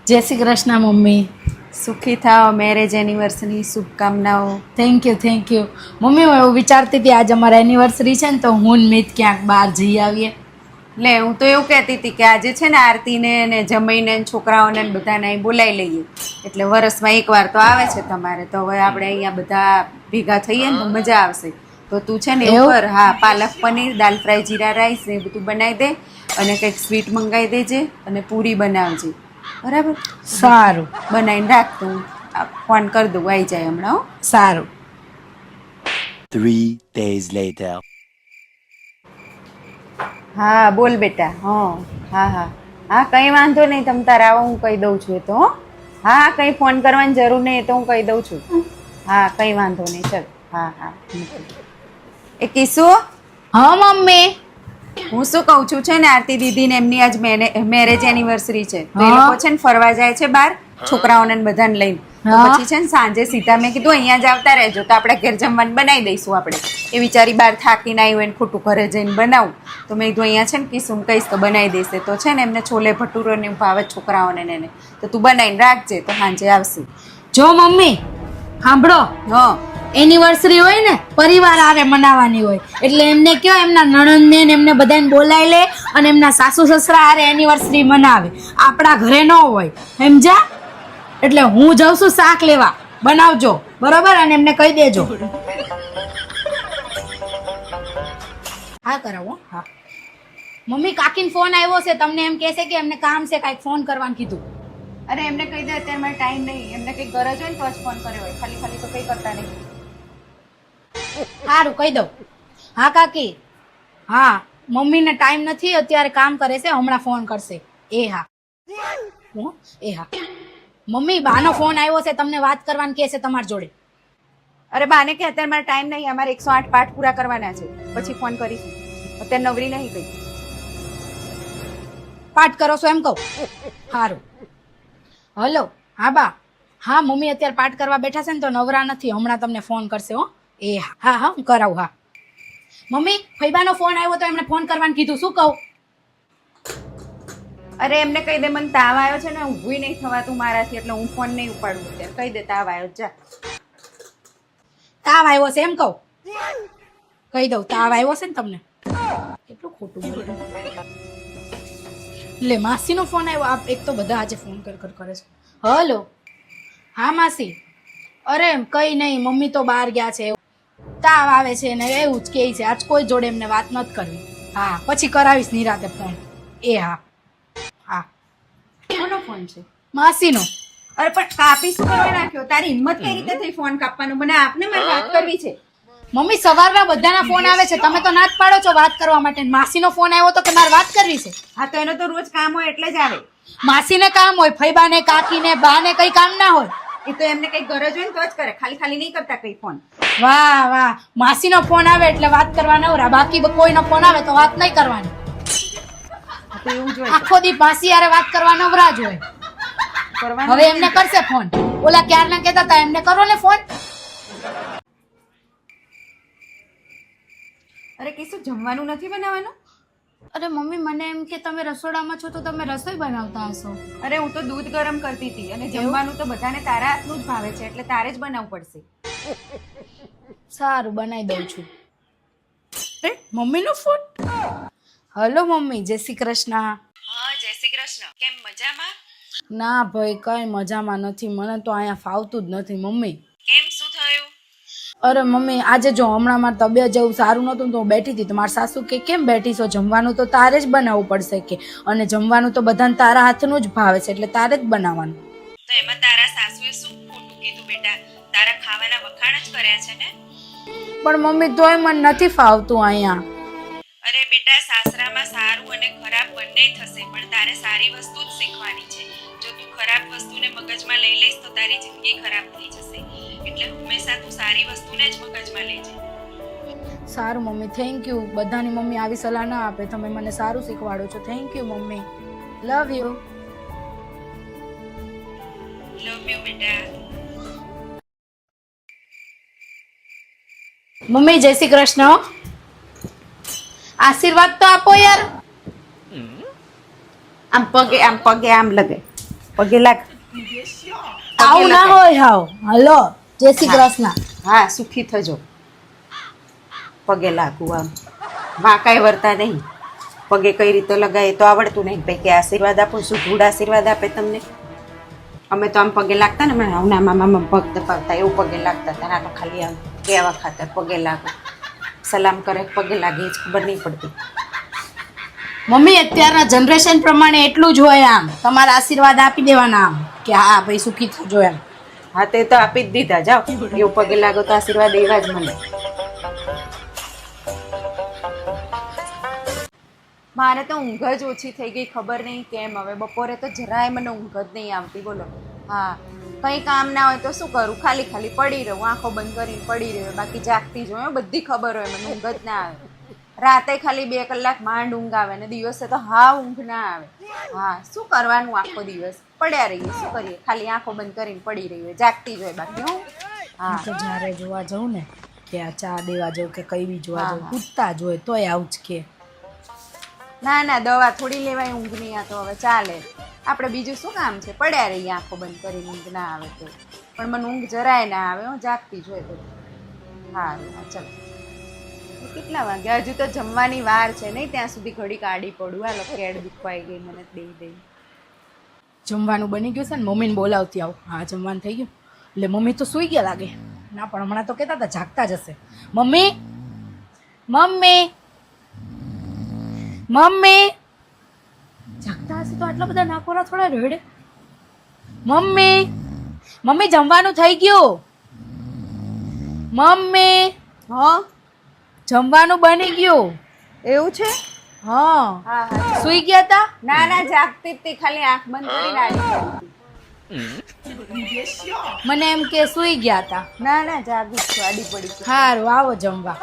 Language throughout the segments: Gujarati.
જય શ્રી કૃષ્ણ મમ્મી. સુખી થાઓ, મેરેજ એનિવર્સરી શુભકામનાઓ. Thank you mummy. હું એવું વિચારતી હતી આજે અમારા એનિવર્સરી છે ને તો હું ને મિત ક્યાંક બહાર જઈ આવીએ. લે હું તો એવું કહેતી હતી કે આજે છે ને આરતીને ને જમાઈને ને છોકરાઓને ને બધાને અહીં બોલાવી લઈએ, એટલે વરસમાં એકવાર તો આવે છે તમારે, તો હવે આપણે અહીંયા બધા ભેગા થઈએ ને તો મજા આવશે. તો તું છે ને એવું કર, હા, પાલક પનીર, દાલ ફ્રાય, જીરા રાઈસ ને બધું બનાવી દે અને કંઈક સ્વીટ મંગાવી દેજે અને પૂરી બનાવજે, બરાબર? સારું. બનાવીને રાખ, તો હું ફોન કરી દઉં, આવી જાય હમણાં. હો, સારું. 3 days later. હા બોલ બેટા. હા હા હા, કંઈ વાંધો નહીં, તમ તારે આવો, હું કહી દઉં છું એ તો. હો, હા હા, કંઈ ફોન કરવાની જરૂર નહીં, એ તો હું કહી દઉં છું. હા, કંઈ વાંધો નહીં, ચલ. હા હા. એ કિશુ, હા મમ્મી. હું શું કહું છું છે ને, આરતી દીદી ને એમની આજ મેરેજ એનિવર્સરી છે, તો એ હા. લોકો છે ને ફરવા જાય છે બહાર, છોકરાઓને ને બધાને લઈને. તો હા. પછી છે ને સાંજે સીધા મેં કીધું અહીંયા જ આવતા રહેજો, તો આપણે ઘેર જમવાનું બનાવી દઈશું આપણે. એ વિચારી બહાર થાકીને આવી હોય ને ખોટું ઘરે જઈને બનાવું, તો મેં કીધું અહીંયા છે ને કિસુમ કહીશ તો બનાવી દેશે. તો છે ને એમને છોલે ભટુરો ને ભાવે છોકરાઓને ને એને, તો તું બનાવીને રાખજે, તો સાંજે આવશે. જો મમ્મી સાંભળો, હા એનિવર્સરી હોય ને પરિવાર આરે મનાવવાની હોય, એટલે એમને કયો એમના નણંદને ને એમને બધાને બોલાવી લે અને એમના સાસુ સસરા આરે એનિવર્સરી મનાવે. આપણા ઘરે ન હોય, સમજ્યા? એટલે હું જાઉં છું શાક લેવા, બનાવજો બરોબર, અને એમને કહી દેજો. હા કરાવો. હા મમ્મી, કાકીનો ફોન આવ્યો છે, તમને એમ કહેશે કે એમને કામ છે, કાંઈક ફોન કરવાનું કીધું. અરે એમને કહી દે અત્યારે મારે ટાઈમ નહીં, એમને કંઈક ગરજ હોય ને તો જ ફોન કર્યો હોય, ખાલી ખાલી તો કંઈ કરતા નહીં. સારું, કહી દઉં. હા કાકી, હા મમ્મીને ટાઈમ નથી, અત્યારે કામ કરે છે, હમણાં ફોન કરશે. એ હા. હું? એ હા. મમ્મી, બાનો ફોન આવ્યો છે, તમને વાત કરવાની કહે છે તમારી જોડે. અરે બાને કે અત્યારે મારે ટાઈમ નહીં, અમારે 108 પાઠ પૂરા કરવાના છે, પછી ફોન કરીશું, અત્યારે નવરી નહીં કઈ. પાઠ કરો છો એમ કહું? સારું. હલો. હા બા. હા મમ્મી અત્યારે પાઠ કરવા બેઠા છે ને તો નવરા નથી, હમણાં તમને ફોન કરશે. હો, એ હા. હા હા, હું કરાવું. હા મમ્મી, ફૈબાનો ફોન આવ્યો તો એમને ફોન કરવાનું કીધું, શું કહું? અરે એમને કહી દે મને તાવ આવ્યો છે ને, ઊભું નહીં થવાતું મારાથી, એટલે હું ફોન નહીં ઉપાડું અત્યારે. કહી દે તાવ આવ્યો, જા. તાવ આવ્યો છે એમ કહું? કહી દઉં તાવ આવ્યો છે ને તમને. કેટલું ખોટું બોલે. લે માસીનો ફોન આવ્યો. આપ એક તો બધા આજે ફોન કરે છે. હલો. હા માસી. અરે કઈ નહીં, મમ્મી તો બહાર ગયા છે, તાવ આવે છે ને એવું જ કહે છે, આજ કોઈ જોડે એમને વાત નથી કરવી. હા પછી કરાવીશ નિરાતે ફોન. એ હા. હા કોનો ફોન છે? માસીનો. અરે પણ કાપી શું કરવા નાખ્યો? તારી હિંમત કઈ રીતે થઈ ફોન કાપવાનો? મને આપને મારે વાત કરવી છે. મમ્મી સવારના બધાના ફોન આવે છે, તમે તો ના જ પાડો છો વાત કરવા માટે. માસીનો ફોન આવ્યો તો કે મારે વાત કરવી છે. હા તો એનો તો રોજ કામ હોય એટલે જ આવે. માસીને કામ હોય, ફૈબાને, કાકીને, બાને કઈ કામ ના હોય. એ તો એમને કઈ ગરજ હોય ને તો જ કરે, ખાલી ખાલી નહીં કરતા કઈ ફોન. વાહ વાહ, માસીનો ફોન આવે એટલે વાત કરવા નવરા, બાકી કોઈનો ફોન આવે તો વાત નહીં કરવાની. તો એવું જ હોય. આખો દી માસી યારે વાત કરવા નવરા જ હોય. કરવાનું હવે એમને કરશે ફોન. ઓલા ક્યારના કહેતા હતા એમને કરો ને ફોન. અરે કીશું જમવાનું નથી બનાવવાનું? અરે મમ્મી મને એમ કે તમે રસોડામાં છો તો તમે રસોઈ બનાવતા હશો. અરે હું તો દૂધ ગરમ કરતી હતી, અને જમવાનું તો બધાને તારા હાથનું જ ભાવે છે, એટલે તારે જ બનાવવું પડશે. સારું, બનાવી દઉં છું. મમ્મીનો ફોન. હલો મમ્મી, જય શ્રી કૃષ્ણ. હા જય શ્રી કૃષ્ણ. કેમ મજામાં? ના ભાઈ, કઈ મજામાં નથી, મને તો અહીંયા ફાવતું જ નથી મમ્મી. કેમ, શું થયું? અરે મમ્મી, આજે જો હમણાં મારી તબિયત જેવું સારું નહોતું તો હું બેઠી હતી, તો મારા સાસુ કે કેમ બેઠી છો, જમવાનું તો તારે જ બનાવવું પડશે કે, અને જમવાનું તો બધાને તારા હાથનું જ ભાવે છે એટલે તારે જ બનાવવાનું. તો એમાં તારા સાસુએ શું ખોટું કીધું બેટા? તારા ખાવાના વખાણ જ કર્યા છે ને. પણ મમ્મી તોય મને નથી ફાવતું અહીંયા. અરે બેટા, સાસરામાં સારું અને ખરાબ બંને થશે, પણ તારે સારી વસ્તુ જ શીખવાની છે. જો તું ખરાબ વસ્તુને મગજમાં લઈ લઈશ તો તારી જિંદગી ખરાબ થઈ જશે, એટલે હંમેશા તું સારી વસ્તુને જ મગજમાં લેજે. સારું મમ્મી, થેન્ક યુ. બધાની મમ્મી આવી સલાહ ના આપે, તમે મને સારું શીખવાડો છો. Thank you mummy. Love you. Love you બેટા. મમ્મી જય શ્રી કૃષ્ણ. આશીર્વાદ તો આપો યાર. આમ પગે આમ લગે. પગે લાગ. આવું ના હોય હાવ. હલો જય શ્રી કૃષ્ણ. હા, સુખી થજો. પગે લાગુ આમ વાંકાય વર્તા નહીં. પગે કઈ રીતે લગાય એ તો આવડતું નહીં. પૈકી આશીર્વાદ આપો, શું ધૂળ આશીર્વાદ આપે તમને? અમે તો આમ પગે લાગતા ને, અમે આવના મામા પગ દબાવતા એવું પગે લાગતા હતા. ના તો ખાલી આમ કહેવા ખાતર પગે લાગો, સલામ કરે પગે લાગે એ જ ખબર નહીં પડતી. મમ્મી અત્યારના જનરેશન પ્રમાણે એટલું જ હોય આમ. તમારા આશીર્વાદ આપી દેવાના આમ કે હા ભાઈ સુખી થજો એમ. હા, તે તો આપી જ દીધા. જાઓ એવું પગે લાગો તો આશીર્વાદ એવા જ મળે. મારે તો ઊંઘ જ ઓછી થઈ ગઈ, ખબર નહીં કેમ. હવે બપોરે તો જરાય મને ઊંઘ જ નહીં આવતી. બોલો. હા, કંઈ કામ ના હોય તો શું કરું? ખાલી ખાલી પડી રહું, આંખો બંધ કરીને પડી રહ્યો. બાકી જાગતી જ હોય, બધી ખબર હોય મને, ઊંઘ જ ના આવે. રાતે ખાલી 2 કલાક માંડ ઊંઘ આવે ને દિવસે તો હા ઊંઘ ના આવે. હા, શું કરવાનું? આખો દિવસ પડ્યા રહીએ, શું કરીએ? ખાલી આંખો બંધ કરીને પડી રહીએ, જાગતી જ હોય. બાકી હું હા તો જ્યારે જોવા જાઉં ને કે આ ચા દેવા જાઉં કે કઈ બી જોવા જાઉં પૂછતા જ હોય તોય આવું જ કે. ના ના, દવા થોડી લેવાય ઊંઘની. આ તો હવે ચાલે. આપણે બીજું શું કામ છે? પડ્યા રહીએ આંખો બંધ કરીને, ઊંઘ ના આવે તો. પણ મને ઊંઘ જરાય ના આવે, હું જાગતી જ હોય તો. હા ચાલો. કેટલા વાગ્યા? હજુ તો જમવાની વાર છે નહીં, ત્યાં સુધી ઘડી કાઢી પડું. હાલો, કેડ દુખવાઈ ગઈ મને દઈ. જમવાનું બની ગયું છે ને, મમ્મીને બોલાવતી આવું. હા જમવાનું થઈ ગયું. એટલે મમ્મી તો સૂઈ ગયા લાગે. ના પણ હમણાં તો કહેતા હતા જાગતા જ હશે. મમ્મી મમ્મી મમ્મી જાગતા હશે તો આટલા બધા નાકોરા થોડા રેડે. મમ્મી મમ્મી જમવાનું થઈ ગયું. મમ્મી હા, જમવાનું બની ગયું. એવું છે? હા હા હા. સૂઈ ગયા હતા? ના ના, જાગતી જ હતી, ખાલી આંખ બંધ કરીને આડી પડી. મને એમ કે સૂઈ ગયા હતા. ના ના, જાગી જ છું, આડી પડી છું. સારું આવો જમવા.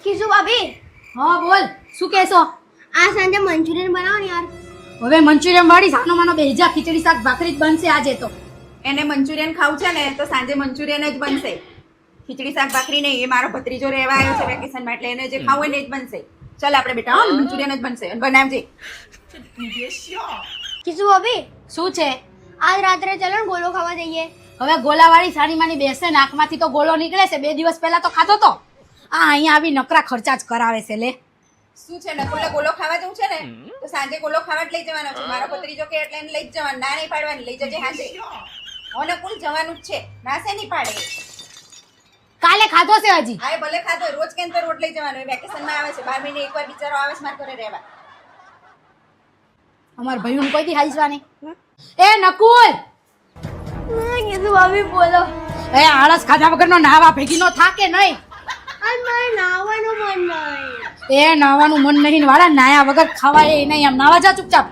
કિશુ ભાભી, હા બોલ શું કહેશો? આ સાંજે મંચુરિયન બનાવો ને યાર. હવે મંચુરિયન વાળી સાનો માનો બેજા ખીચડી શાક ભાખરી જ બનશે આજે તો. એને મંચુરિયન ખાવું છે ને તો સાંજે મંચુરિયન જ બનશે. ખીચડી શાક ભાખરી નહીં. એ મારો ભત્રીજો રહેવા આવ્યો છે વેકેશનમાં, એટલે એને જે ખાવું હોય ને એ જ બનશે. ચાલ આપણે બેટા, હા મંચુરિયન જ બનશે. અને બનાવજે. કિશુ ભાભી, શું છે? આજ રાત્રે ચલો ને ગોલો ખાવા જઈએ. હવે ગોલાવાળી સાની માની બેસે નાકમાંથી તો ગોળો નીકળે છે. 2 દિવસ પહેલા તો ખાધો તો. આ અહીંયા આવી નકરા ખર્ચા જ કરાવે છે લે. શું છે? નકુલે ગોલો ખાવા જવું છે ને તો સાંજે ગોલો ખાવા જ લઈ જવાનો છે. મારો ભત્રીજો કે એટલે એને લઈ જ જવાનું. ના નહીં પાડવાની, લઈ જજે સાંજે. નકુલ જવાનું જ છે, ના છે નહીં પાડે. કાલે ખાધો છે હજી. હા, એ ભલે ખાધો, રોજ કેમ તો રોટ લઈ જવાનો. એ વેકેશનમાં આવે છે, 12 મહિને એકવાર બિચારો આવે છે મારા ઘરે રહેવા. અમાર ભાઈઓને કોઈ દી હાઈસવા નહીં. એ નકુલ, કિશુ ભાભી બોલો. એ આળસ ખાધા વગરનો નાવા ભેગી નો થાકે નહીં. આજ મારે નાવાનું મન નહીં. એ નાવાનું મન નહીં ને વાળા નાયા વગર ખવાય એ નહીં. આમ નાવા જા ચૂપચાપ.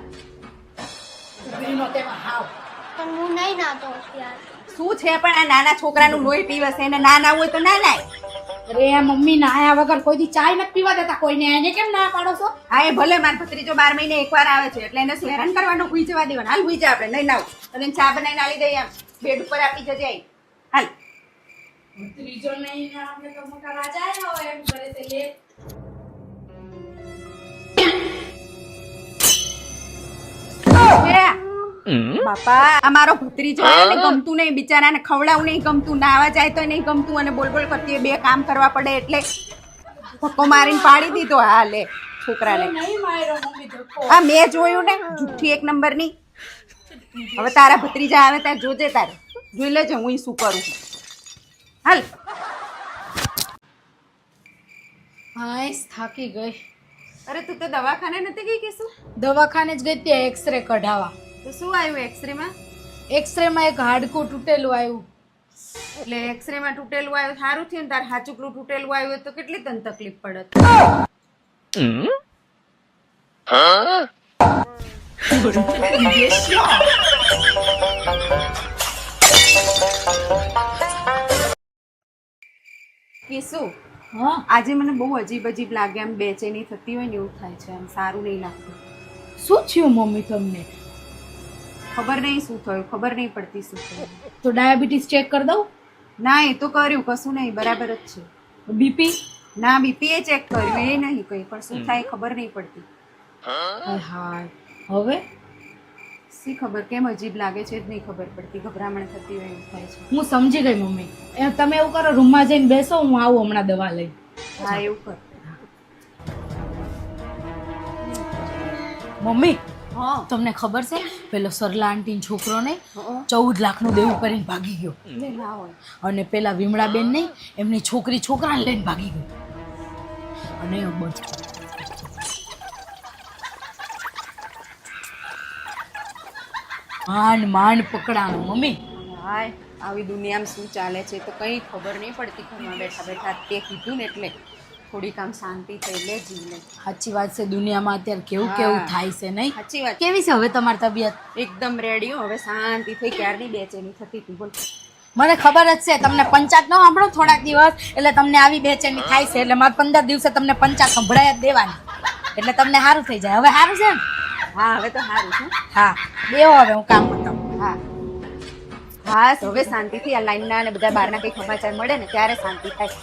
પણ હું નહીં નાતો યાર. શું છે પણ આ નાના છોકરાનું લોહી પીવે છે, એને ના નાવું હોય તો ના નાય. અરે મમ્મી નાયા વગર કોઈ દી ચાય નથી પીવા દેતા કોઈને. એને કેમ ના પાડો છો? હા, એ ભલે મારો ભત્રીજો 12 મહિને એકવાર આવે છે એટલે એને હેરાન કરવાનો, ભૂઈ જવા દેવાનો. હાલ ભૂઈ જા, આપણે નહીં નાવું. અને ચા બનાવીને આલી દઈએ, આમ બેડ ઉપર આપી જજે. આઈ હાલ. ત્રીજો નહીં ને આપણે તો મોટા રાજા હોય એમ કરે છે લે. બાપા, આ મારો ભત્રીજો એને ગમતું નહીં, બિચારાને ખવડાવું નહીં ગમતું, નાવા જાય તો નહીં ગમતું, અને બોલ બોલ કરતી 2 કામ કરવા પડે એટલે ધક્કો મારીને પાડી દીધો. હા લે છોકરાને. નહીં માર્યો મમ્મી ધક્કો. આ મેં જોયું ને, જુઠ્ઠી 1 નંબરની. હવે તારા ભત્રીજા આવે ત્યારે જોજે, તારે જોઈ લેજે હું શું કરું. હાલ. હા થાકી ગઈ. અરે તું તો દવાખાને નથી ગઈ કે શું? દવાખાને જ ગઈ ત્યાં એક્સરે કઢાવા. તો શું આવ્યું એક્સરે માં? એક્સરે માં એક હાડકું તૂટેલું આવ્યું. એટલે એક્સરે માં તૂટેલું આવ્યું, સારું થયું ને. તાર હાચુકલું તૂટેલું આવ્યું તો કેટલી તને તકલીફ પડત. શું હા આજે મને બહુ અજીબ અજીબ લાગે, આમ બેચેની થતી હોય ને એવું થાય છે. આમ સારું નહીં લાગતું. શું થયું મમ્મી તમને? ખબર નહીં શું થયું, ખબર નહીં પડતી શું થયું. તો ડાયાબિટીસ ચેક કરી દઉં? ના, એ તો કર્યું, કશું નહીં, બરાબર જ છે. બીપી? ના, બીપી એ ચેક કર્યું, એ નહીં કંઈ, પણ શું થાય ખબર નહીં પડતી. હાય હવે શી ખબર કેમ અજીબ લાગે છે જ નહીં ખબર પડતી, ગભરામણ થતી હોય એવું થાય છે. હું સમજી ગઈ મમ્મી. તમે એવું કરો, રૂમમાં જઈને બેસો, હું આવું હમણાં દવા લઈ. હા એવું કર. મમ્મી હા તમને ખબર છે પેલો સરલા આંટી છોકરો ને હા. 14 લાખનું દેવું કરીને ભાગી ગયો. લે ના હોય. અને પેલા વિમળાબેન નહીં, એમની છોકરી છોકરાને લઈને ભાગી ગઈ. અને માંડ પકડાણો મમ્મી. હાય આવી દુનિયામાં શું ચાલે છે તો કંઈ ખબર નહીં પડતી. ઘરમાં બેઠા બેઠા તે કીધું ને એટલે થોડીક આમ શાંતિ થઈ લે જીવને. સાચી વાત છે, દુનિયામાં અત્યારે કેવું હા. કેવું થાય છે નહીં? સાચી વાત. કેવી છે હવે તમારી તબિયત? એકદમ રેડી હો, હવે શાંતિ થઈ. ક્યારની બેચેની થતી હતી બોલ. મને ખબર જ છે તમને પંચાયત ન સાંભળો થોડાક દિવસ એટલે તમને આવી બેચેની થાય છે, એટલે મારે 15 દિવસે તમને પંચાયત સંભળાય જ દેવાની, એટલે તમને સારું થઈ જાય. હવે સારું છે ને? હા હવે તો સારું છે. હા બેહો, હવે હું કામ બતાવું. હા હા હવે શાંતિથી આ લાઈનના અને બધા બહારના કંઈક સમાચાર મળે ને ત્યારે શાંતિ થાય.